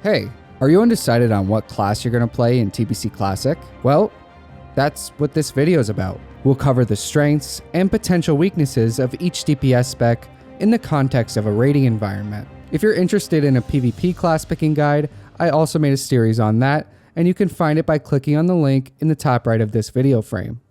Hey, are you undecided on what class you're going to play in TBC Classic? Well, that's what this video is about. We'll cover the strengths and potential weaknesses of each DPS spec in the context of a raiding environment. If you're interested in a PvP class picking guide, I also made a series on that, and you can find it by clicking on the link in the top right of this video frame.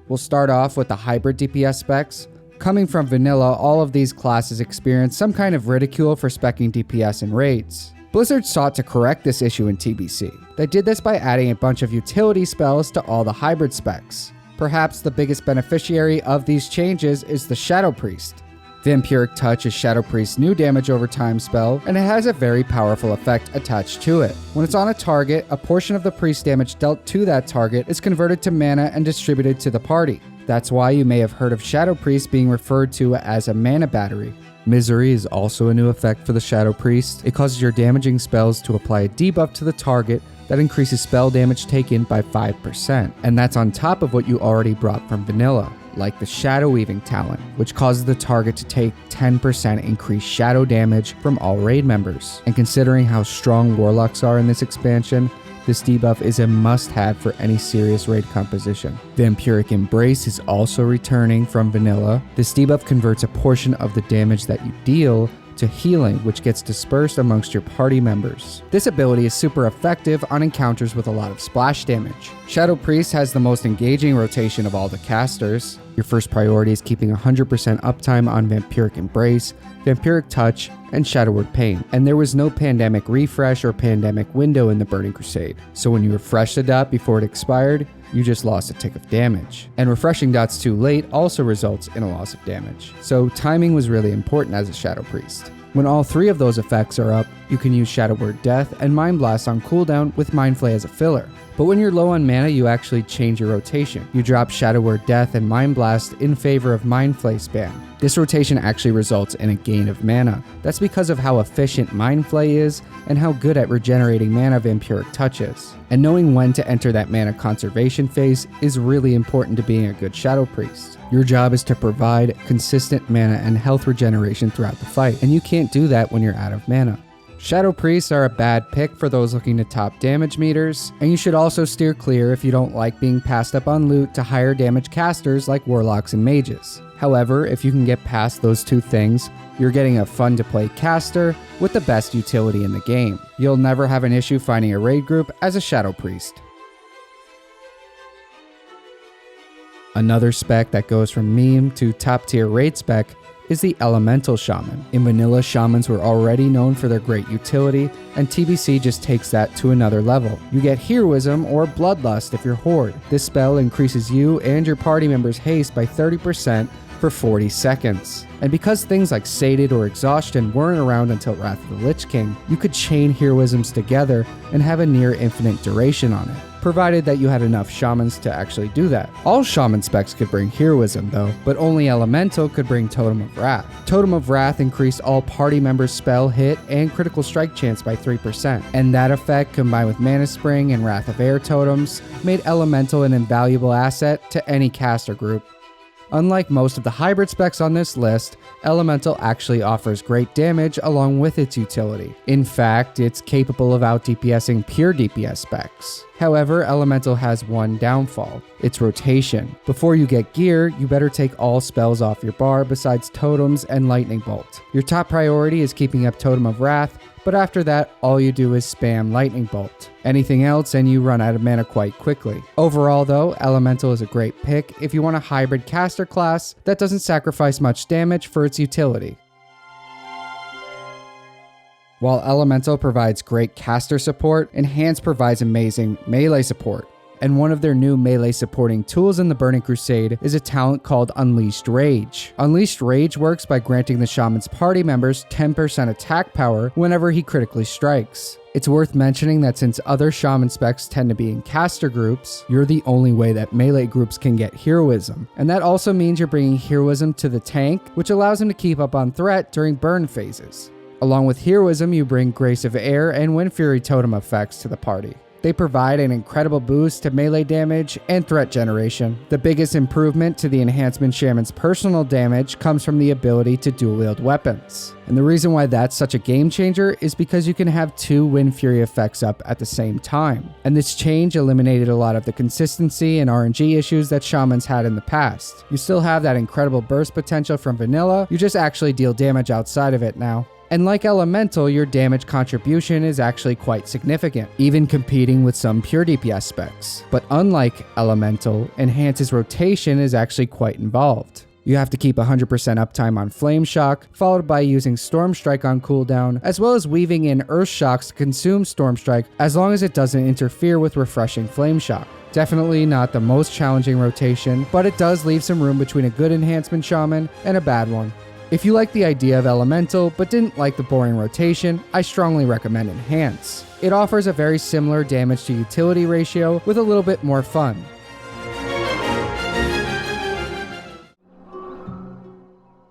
We'll start off with the hybrid DPS specs. Coming from vanilla, all of these classes experience some kind of ridicule for speccing DPS in raids. Blizzard sought to correct this issue in TBC. They did this by adding a bunch of utility spells to all the hybrid specs. Perhaps the biggest beneficiary of these changes is the Shadow Priest. Vampiric Touch is Shadow Priest's new damage over time spell, and it has a very powerful effect attached to it. When it's on a target, a portion of the priest damage dealt to that target is converted to mana and distributed to the party. That's why you may have heard of Shadow Priest being referred to as a mana battery. Misery is also a new effect for the Shadow Priest. It causes your damaging spells to apply a debuff to the target that increases spell damage taken by 5%, and that's on top of what you already brought from vanilla, like the Shadow Weaving talent, which causes the target to take 10% increased shadow damage from all raid members. And considering how strong Warlocks are in this expansion, this debuff is a must-have for any serious raid composition. Vampiric Embrace is also returning from vanilla. This debuff converts a portion of the damage that you deal to healing, which gets dispersed amongst your party members. This ability is super effective on encounters with a lot of splash damage. Shadow Priest has the most engaging rotation of all the casters. Your first priority is keeping 100% uptime on Vampiric Embrace, Vampiric Touch, and Shadow Word Pain. And there was no pandemic refresh or pandemic window in the Burning Crusade, so when you refreshed the dot before it expired, you just lost a tick of damage. And refreshing dots too late also results in a loss of damage. So timing was really important as a Shadow Priest. When all three of those effects are up, you can use Shadow Word Death and Mind Blast on cooldown with Mind Flay as a filler. But when you're low on mana, you actually change your rotation. You drop Shadow Word Death and Mind Blast in favor of Mind Flay spam. This rotation actually results in a gain of mana. That's because of how efficient Mind Flay is and how good at regenerating mana Vampiric Touch is. And knowing when to enter that mana conservation phase is really important to being a good Shadow Priest. Your job is to provide consistent mana and health regeneration throughout the fight, and you can't do that when you're out of mana. Shadow Priests are a bad pick for those looking to top damage meters, and you should also steer clear if you don't like being passed up on loot to higher damage casters like Warlocks and Mages. However, if you can get past those two things, you're getting a fun to play caster with the best utility in the game. You'll never have an issue finding a raid group as a Shadow Priest. Another spec that goes from meme to top tier raid spec is the Elemental Shaman. In vanilla, shamans were already known for their great utility, and TBC just takes that to another level. You get Heroism or Bloodlust if you're Horde. This spell increases you and your party members' haste by 30% for 40 seconds. And because things like Sated or Exhaustion weren't around until Wrath of the Lich King, you could chain heroisms together and have a near infinite duration on it, provided that you had enough shamans to actually do that. All shaman specs could bring heroism though, but only Elemental could bring Totem of Wrath. Totem of Wrath increased all party members' spell hit and critical strike chance by 3%, and that effect combined with Mana Spring and Wrath of Air totems made Elemental an invaluable asset to any caster group. Unlike most of the hybrid specs on this list, Elemental actually offers great damage along with its utility. In fact, it's capable of out-DPSing pure DPS specs. However, Elemental has one downfall: its rotation. Before you get gear, you better take all spells off your bar besides Totems and Lightning Bolt. Your top priority is keeping up Totem of Wrath, but after that, all you do is spam Lightning Bolt. Anything else and you run out of mana quite quickly. Overall though, Elemental is a great pick if you want a hybrid caster class that doesn't sacrifice much damage for its utility. While Elemental provides great caster support, Enhance provides amazing melee support. And one of their new melee supporting tools in the Burning Crusade is a talent called Unleashed Rage. Unleashed Rage works by granting the shaman's party members 10% attack power whenever he critically strikes. It's worth mentioning that since other shaman specs tend to be in caster groups, you're the only way that melee groups can get heroism. And that also means you're bringing heroism to the tank, which allows him to keep up on threat during burn phases. Along with heroism, you bring Grace of Air and Wind Fury totem effects to the party. They provide an incredible boost to melee damage and threat generation. The biggest improvement to the Enhancement Shaman's personal damage comes from the ability to dual wield weapons. And the reason why that's such a game changer is because you can have 2 Wind Fury effects up at the same time. And this change eliminated a lot of the consistency and RNG issues that Shamans had in the past. You still have that incredible burst potential from vanilla, you just actually deal damage outside of it now. And like Elemental, your damage contribution is actually quite significant, even competing with some pure DPS specs. But unlike Elemental, Enhance's rotation is actually quite involved. You have to keep 100% uptime on Flame Shock, followed by using Storm Strike on cooldown, as well as weaving in Earth Shocks to consume Storm Strike as long as it doesn't interfere with refreshing Flame Shock. Definitely not the most challenging rotation, but it does leave some room between a good Enhancement Shaman and a bad one. If you like the idea of Elemental but didn't like the boring rotation, I strongly recommend Enhance. It offers a very similar damage to utility ratio with a little bit more fun.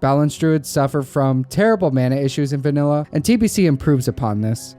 Balanced Druids suffer from terrible mana issues in vanilla, and TBC improves upon this.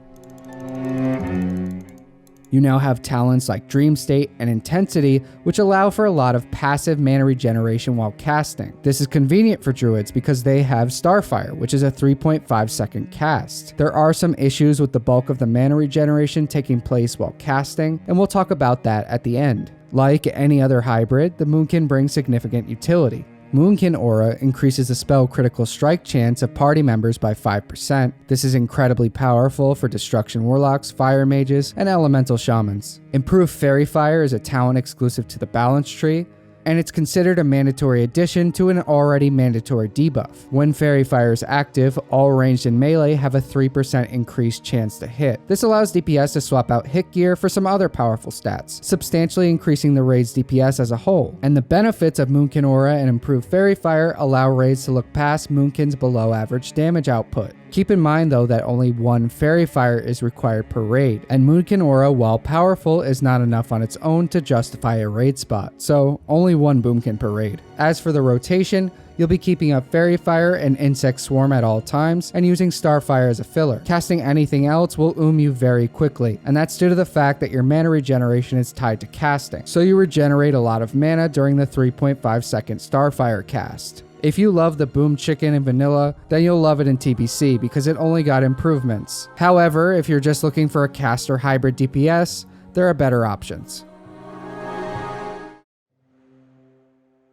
You now have talents like Dreamstate and Intensity, which allow for a lot of passive mana regeneration while casting. This is convenient for Druids because they have Starfire, which is a 3.5 second cast. There are some issues with the bulk of the mana regeneration taking place while casting, and we'll talk about that at the end. Like any other hybrid, the Moonkin brings significant utility. Moonkin Aura increases the spell critical strike chance of party members by 5%. This is incredibly powerful for Destruction Warlocks, Fire Mages, and Elemental Shamans. Improved Fairy Fire is a talent exclusive to the Balance Tree, and it's considered a mandatory addition to an already mandatory debuff. When Fairy Fire is active, all ranged and melee have a 3% increased chance to hit. This allows DPS to swap out hit gear for some other powerful stats, substantially increasing the raid's DPS as a whole. And the benefits of Moonkin Aura and improved Fairy Fire allow raids to look past Moonkin's below average damage output. Keep in mind though that only 1 Fairy Fire is required per raid, and Moonkin Aura, while powerful, is not enough on its own to justify a raid spot, so only 1 Boomkin per raid. As for the rotation, you'll be keeping up Fairy Fire and Insect Swarm at all times, and using Starfire as a filler. Casting anything else will you very quickly, and that's due to the fact that your mana regeneration is tied to casting, so you regenerate a lot of mana during the 3.5 second Starfire cast. If you love the Boom Chicken in vanilla, then you'll love it in TBC because it only got improvements. However, if you're just looking for a caster hybrid DPS, there are better options.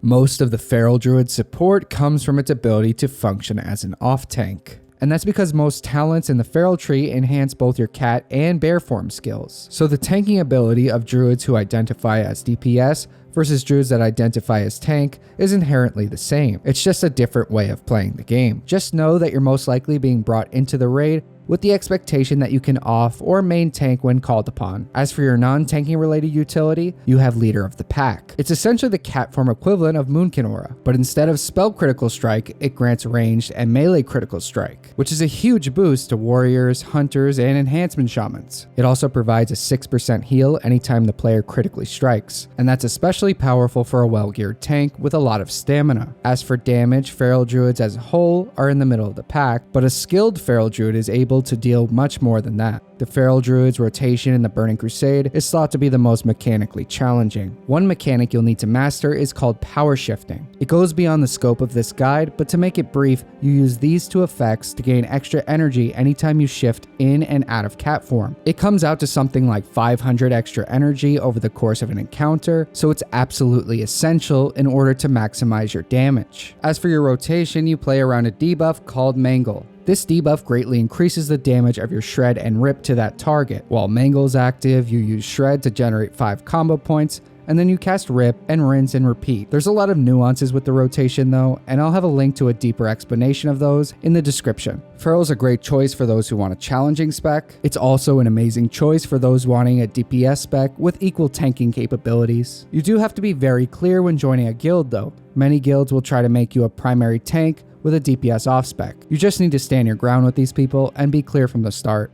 Most of the Feral Druid support comes from its ability to function as an off-tank. And that's because most talents in the Feral tree enhance both your cat and bear form skills. So the tanking ability of druids who identify as DPS versus druids that identify as tank is inherently the same. It's just a different way of playing the game. Just know that you're most likely being brought into the raid with the expectation that you can off or main tank when called upon. As for your non-tanking related utility, you have Leader of the Pack. It's essentially the cat form equivalent of Moonkin Aura, but instead of spell critical strike, it grants ranged and melee critical strike, which is a huge boost to warriors, hunters, and enhancement shamans. It also provides a 6% heal anytime the player critically strikes, and that's especially powerful for a well-geared tank with a lot of stamina. As for damage, Feral Druids as a whole are in the middle of the pack, but a skilled Feral Druid is able to deal much more than that. The Feral Druid's rotation in the Burning Crusade is thought to be the most mechanically challenging. One mechanic you'll need to master is called power shifting. It goes beyond the scope of this guide, but to make it brief, you use these two effects to gain extra energy anytime you shift in and out of cat form. It comes out to something like 500 extra energy over the course of an encounter, so it's absolutely essential in order to maximize your damage. As for your rotation, you play around a debuff called Mangle. This debuff greatly increases the damage of your Shred and Rip to that target. While Mangle is active, you use Shred to generate 5 combo points, and then you cast Rip and rinse and repeat. There's a lot of nuances with the rotation though, and I'll have a link to a deeper explanation of those in the description. Feral is a great choice for those who want a challenging spec. It's also an amazing choice for those wanting a DPS spec with equal tanking capabilities. You do have to be very clear when joining a guild though. Many guilds will try to make you a primary tank with a DPS off spec. You just need to stand your ground with these people and be clear from the start.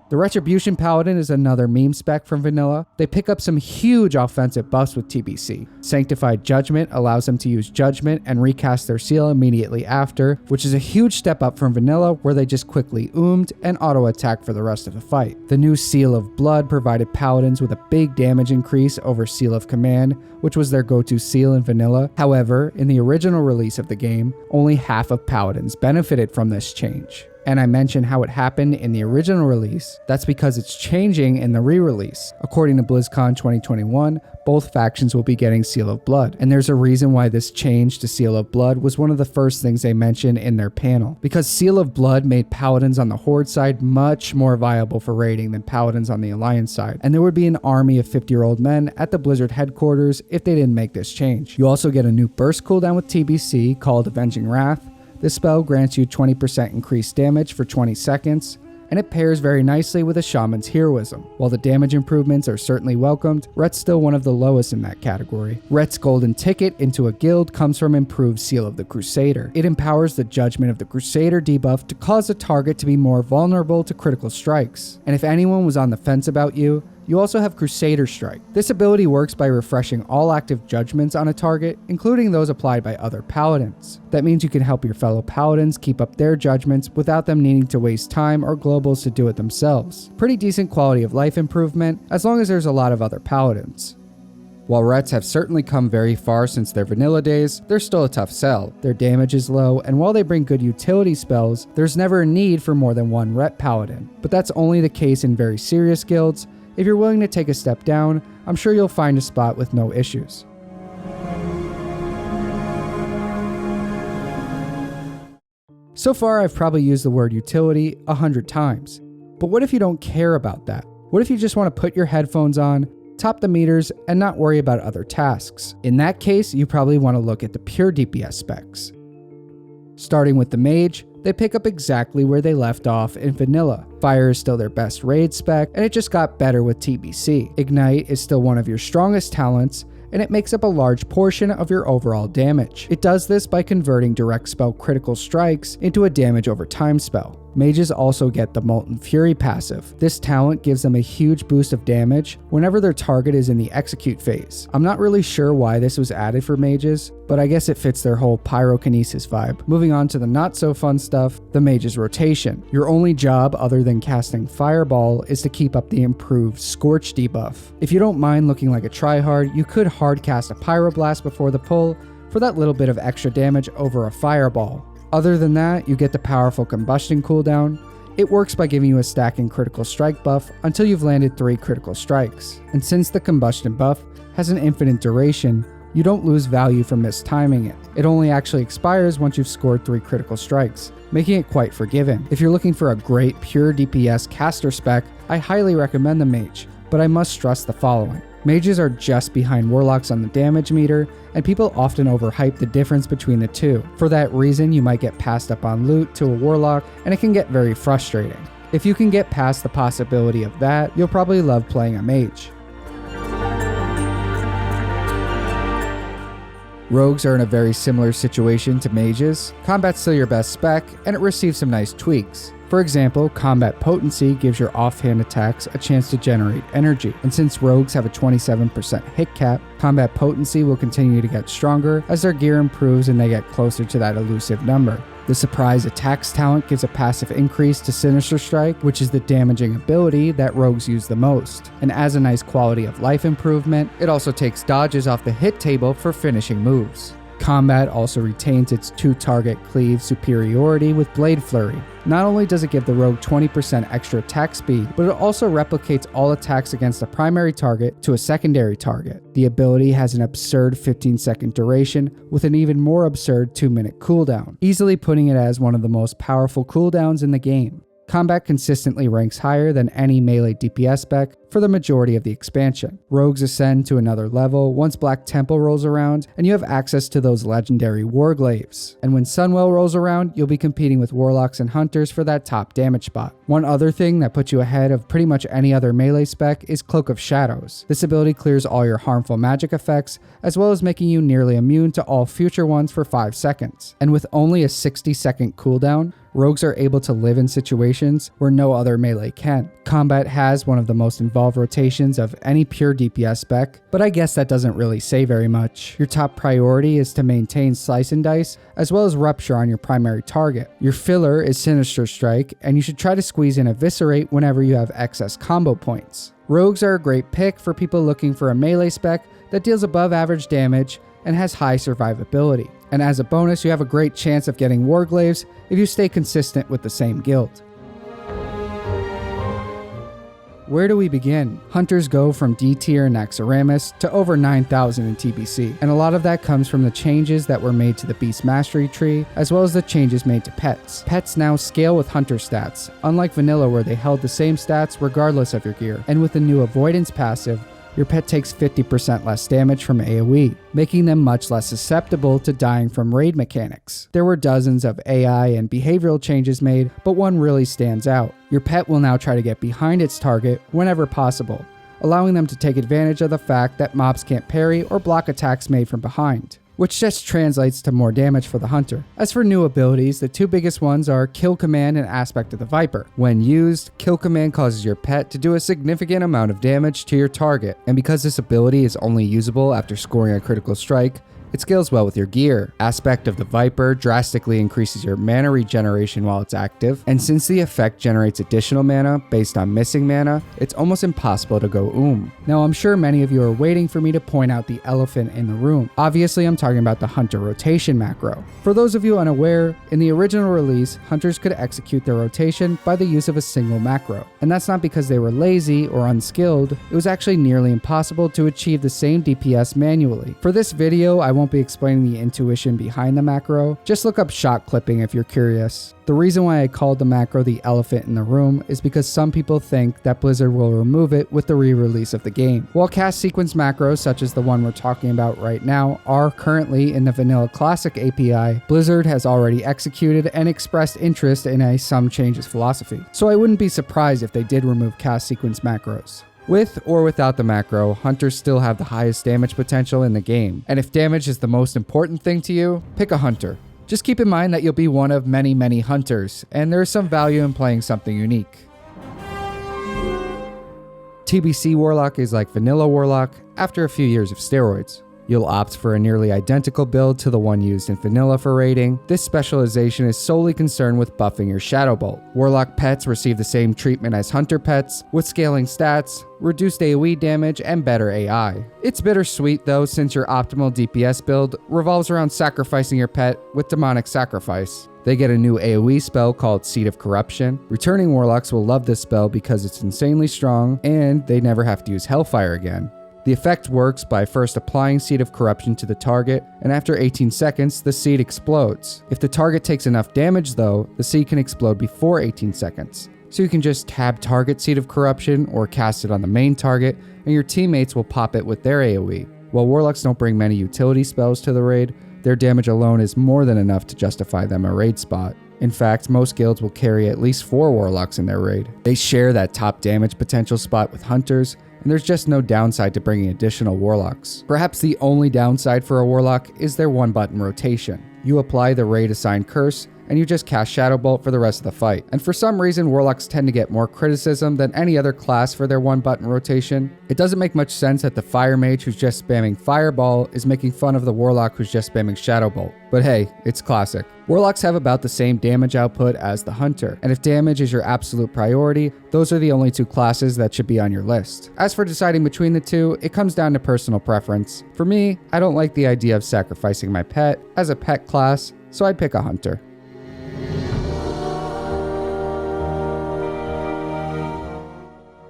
The The Retribution Paladin is another meme spec from vanilla. They pick up some huge offensive buffs with TBC. Sanctified Judgment allows them to use Judgment and recast their seal immediately after, which is a huge step up from vanilla where they just quickly and auto attack for the rest of the fight. The new Seal of Blood provided Paladins with a big damage increase over Seal of Command, which was their go-to seal in vanilla. However, in the original release of the game, only half of Paladins benefited from this change. And I mentioned how it happened in the original release. That's because it's changing in the re-release. According to BlizzCon 2021, both factions will be getting Seal of Blood. And there's a reason why this change to Seal of Blood was one of the first things they mentioned in their panel. Because Seal of Blood made Paladins on the Horde side much more viable for raiding than Paladins on the Alliance side. And there would be an army of 50-year-old men at the Blizzard headquarters if they didn't make this change. You also get a new burst cooldown with TBC called Avenging Wrath. This spell grants you 20% increased damage for 20 seconds, and it pairs very nicely with a Shaman's Heroism. While the damage improvements are certainly welcomed, Ret's still one of the lowest in that category. Ret's golden ticket into a guild comes from improved Seal of the Crusader. It empowers the Judgment of the Crusader debuff to cause a target to be more vulnerable to critical strikes. And if anyone was on the fence about you also have Crusader Strike. This ability works by refreshing all active judgments on a target, including those applied by other Paladins. That means you can help your fellow Paladins keep up their judgments without them needing to waste time or globals to do it themselves. Pretty decent quality of life improvement, as long as there's a lot of other Paladins. While Rets have certainly come very far since their vanilla days, they're still a tough sell. Their damage is low, and while they bring good utility spells, there's never a need for more than one Ret Paladin. But that's only the case in very serious guilds. If you're willing to take a step down, I'm sure you'll find a spot with no issues. So far, I've probably used the word utility 100 times. But what if you don't care about that? What if you just want to put your headphones on, top the meters, and not worry about other tasks? In that case, you probably want to look at the pure DPS specs. Starting with the Mage, they pick up exactly where they left off in vanilla. Fire is still their best raid spec, and it just got better with TBC. Ignite is still one of your strongest talents, and it makes up a large portion of your overall damage. It does this by converting direct spell critical strikes into a damage over time spell. Mages also get the Molten Fury passive. This talent gives them a huge boost of damage whenever their target is in the execute phase. I'm not really sure why this was added for mages, but I guess it fits their whole pyrokinesis vibe. Moving on to the not so fun stuff, the mage's rotation. Your only job other than casting Fireball is to keep up the improved Scorch debuff. If you don't mind looking like a tryhard, you could hard cast a Pyroblast before the pull for that little bit of extra damage over a Fireball. Other than that, you get the powerful Combustion cooldown. It works by giving you a stacking critical strike buff until you've landed 3 critical strikes. And since the Combustion buff has an infinite duration, you don't lose value from mistiming it. It only actually expires once you've scored 3 critical strikes, making it quite forgiving. If you're looking for a great pure DPS caster spec, I highly recommend the Mage, but I must stress the following. Mages are just behind Warlocks on the damage meter, and people often overhype the difference between the two. For that reason, you might get passed up on loot to a Warlock, and it can get very frustrating. If you can get past the possibility of that, you'll probably love playing a Mage. Rogues are in a very similar situation to Mages. Combat's still your best spec, and it receives some nice tweaks. For example, Combat Potency gives your offhand attacks a chance to generate energy, and since rogues have a 27% hit cap, Combat Potency will continue to get stronger as their gear improves and they get closer to that elusive number. The Surprise Attacks talent gives a passive increase to Sinister Strike, which is the damaging ability that rogues use the most. And as a nice quality of life improvement, it also takes dodges off the hit table for finishing moves. Combat also retains its 2-target cleave superiority with Blade Flurry. Not only does it give the rogue 20% extra attack speed, but it also replicates all attacks against a primary target to a secondary target. The ability has an absurd 15-second duration with an even more absurd 2-minute cooldown, easily putting it as one of the most powerful cooldowns in the game. Combat consistently ranks higher than any melee DPS spec for the majority of the expansion. Rogues ascend to another level once Black Temple rolls around, and you have access to those legendary Warglaives. And when Sunwell rolls around, you'll be competing with Warlocks and Hunters for that top damage spot. One other thing that puts you ahead of pretty much any other melee spec is Cloak of Shadows. This ability clears all your harmful magic effects, as well as making you nearly immune to all future ones for 5 seconds. And with only a 60-second cooldown, Rogues are able to live in situations where no other melee can. Combat has one of the most involved rotations of any pure DPS spec, but I guess that doesn't really say very much. Your top priority is to maintain Slice and Dice, as well as Rupture on your primary target. Your filler is Sinister Strike, and you should try to squeeze in Eviscerate whenever you have excess combo points. Rogues are a great pick for people looking for a melee spec that deals above average damage and has high survivability. And as a bonus, you have a great chance of getting Warglaives if you stay consistent with the same guild. Where do we begin? Hunters go from D tier in Naxxramas to over 9,000 in TBC, and a lot of that comes from the changes that were made to the Beast Mastery tree, as well as the changes made to pets. Pets now scale with hunter stats, unlike vanilla where they held the same stats regardless of your gear, and with the new Avoidance passive, your pet takes 50% less damage from AoE, making them much less susceptible to dying from raid mechanics. There were dozens of AI and behavioral changes made, but one really stands out. Your pet will now try to get behind its target whenever possible, allowing them to take advantage of the fact that mobs can't parry or block attacks made from behind, which just translates to more damage for the hunter. As for new abilities, the two biggest ones are Kill Command and Aspect of the Viper. When used, Kill Command causes your pet to do a significant amount of damage to your target, and because this ability is only usable after scoring a critical strike, it scales well with your gear. Aspect of the Viper drastically increases your mana regeneration while it's active, and since the effect generates additional mana based on missing mana, it's almost impossible to go Now I'm sure many of you are waiting for me to point out the elephant in the room. Obviously I'm talking about the Hunter rotation macro. For those of you unaware, in the original release, Hunters could execute their rotation by the use of a single macro. And that's not because they were lazy or unskilled, it was actually nearly impossible to achieve the same DPS manually. For this video, I won't be explaining the intuition behind the macro, just look up shot clipping if you're curious. The reason why I called the macro the elephant in the room is because some people think that Blizzard will remove it with the re-release of the game. While cast sequence macros such as the one we're talking about right now are currently in the Vanilla Classic API, Blizzard has already executed and expressed interest in a some changes philosophy. So I wouldn't be surprised if they did remove cast sequence macros. With or without the macro, Hunters still have the highest damage potential in the game. And if damage is the most important thing to you, pick a Hunter. Just keep in mind that you'll be one of many Hunters, and there is some value in playing something unique. TBC Warlock is like Vanilla Warlock after a few years of steroids. You'll opt for a nearly identical build to the one used in Vanilla for raiding. This specialization is solely concerned with buffing your Shadow Bolt. Warlock pets receive the same treatment as Hunter pets, with scaling stats, reduced AoE damage, and better AI. It's bittersweet though, since your optimal DPS build revolves around sacrificing your pet with Demonic Sacrifice. They get a new AoE spell called Seed of Corruption. Returning Warlocks will love this spell because it's insanely strong, and they never have to use Hellfire again. The effect works by first applying Seed of Corruption to the target, and after 18 seconds, the seed explodes. If the target takes enough damage though, the seed can explode before 18 seconds. So you can just tab target Seed of Corruption or cast it on the main target, and your teammates will pop it with their AoE. While Warlocks don't bring many utility spells to the raid, their damage alone is more than enough to justify them a raid spot. In fact, most guilds will carry at least 4 Warlocks in their raid. They share that top damage potential spot with Hunters, and there's just no downside to bringing additional Warlocks. Perhaps the only downside for a Warlock is their one-button rotation. You apply the raid assigned curse, and you just cast Shadow Bolt for the rest of the fight. And for some reason, Warlocks tend to get more criticism than any other class for their one-button rotation. It doesn't make much sense that the Fire Mage who's just spamming Fireball is making fun of the Warlock who's just spamming Shadow Bolt. But hey, it's classic. Warlocks have about the same damage output as the Hunter, and if damage is your absolute priority, those are the only two classes that should be on your list. As for deciding between the two, it comes down to personal preference. For me, I don't like the idea of sacrificing my pet as a pet class, so I'd pick a Hunter.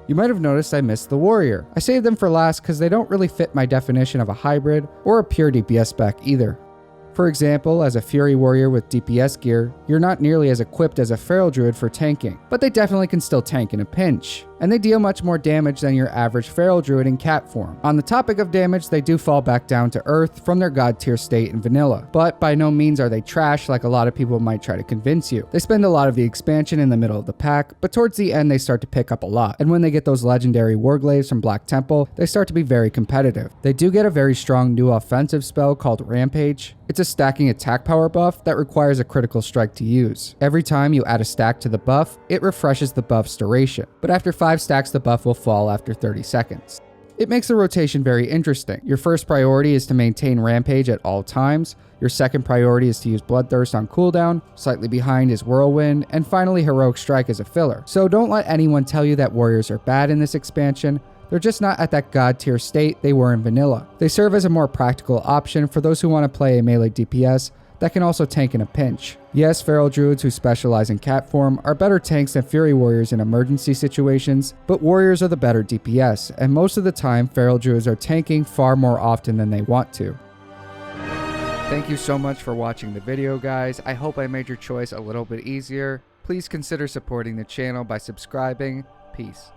You might have noticed I missed the Warrior. I saved them for last because they don't really fit my definition of a hybrid or a pure DPS spec either. For example, as a Fury Warrior with DPS gear, you're not nearly as equipped as a Feral Druid for tanking, but they definitely can still tank in a pinch. And they deal much more damage than your average Feral Druid in cat form. On the topic of damage, they do fall back down to earth from their god tier state in vanilla, but by no means are they trash like a lot of people might try to convince you. They spend a lot of the expansion in the middle of the pack, but towards the end they start to pick up a lot, and when they get those legendary Warglaives from Black Temple, they start to be very competitive. They do get a very strong new offensive spell called Rampage, It's a stacking attack power buff that requires a critical strike to use. Every time you add a stack to the buff, it refreshes the buff's duration, but after 5 stacks the buff will fall after 30 seconds. It makes the rotation very interesting. Your first priority is to maintain Rampage at all times, your second priority is to use Bloodthirst on cooldown, slightly behind is Whirlwind, and finally Heroic Strike as a filler. So don't let anyone tell you that warriors are bad in this expansion. They're just not at that god tier state they were in vanilla. They serve as a more practical option for those who want to play a melee DPS that can also tank in a pinch. Yes, Feral Druids who specialize in cat form are better tanks than Fury Warriors in emergency situations, but Warriors are the better DPS, and most of the time Feral Druids are tanking far more often than they want to. Thank you so much for watching the video, guys. I hope I made your choice a little bit easier. Please consider supporting the channel by subscribing. Peace.